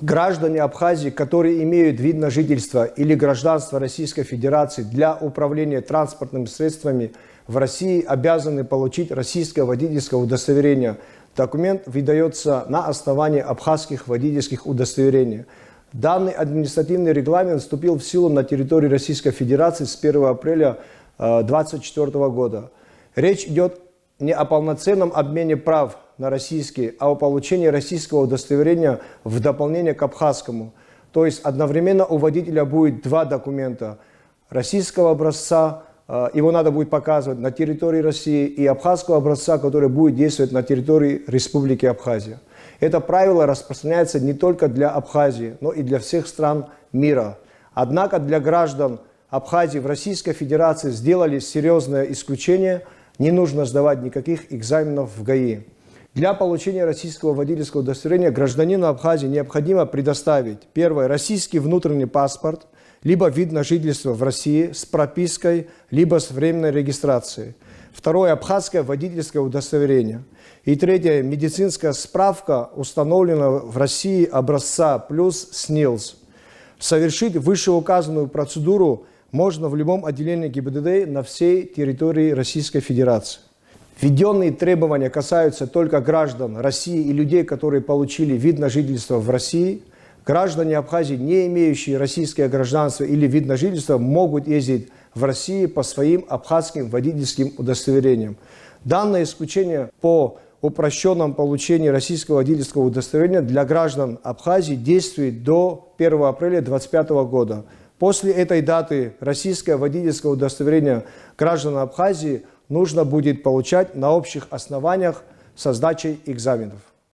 Граждане Абхазии, которые имеют вид на жительство или гражданство Российской Федерации для управления транспортными средствами в России, обязаны получить российское водительское удостоверение. Документ выдается на основании абхазских водительских удостоверений. Данный административный регламент вступил в силу на территории Российской Федерации с 1 апреля 2024 года. Речь идет не о полноценном обмене прав на российские, а о получении российского удостоверения в дополнение к абхазскому. То есть одновременно у водителя будет два документа российского образца, его надо будет показывать на территории России, и абхазского образца, который будет действовать на территории Республики Абхазия. Это правило распространяется не только для Абхазии, но и для всех стран мира. Однако для граждан Абхазии в Российской Федерации сделали серьезное исключение: не нужно сдавать никаких экзаменов в ГАИ. Для получения российского водительского удостоверения гражданину Абхазии необходимо предоставить: первое, российский внутренний паспорт, либо вид на жительство в России с пропиской, либо с временной регистрацией. Второе, абхазское водительское удостоверение. И третье, медицинская справка, установленная в России образца плюс СНИЛС. Совершить вышеуказанную процедуру можно в любом отделении ГИБДД на всей территории Российской Федерации. Введенные требования касаются только граждан России и людей, которые получили вид на жительство в России. Граждане Абхазии, не имеющие российское гражданство или вид на жительство, могут ездить в Россию по своим абхазским водительским удостоверениям. Данное исключение по упрощенном получении российского водительского удостоверения для граждан Абхазии действует до 1 апреля 2025 года. После этой даты российское водительское удостоверение граждан Абхазии нужно будет получать на общих основаниях со сдачей экзаменов.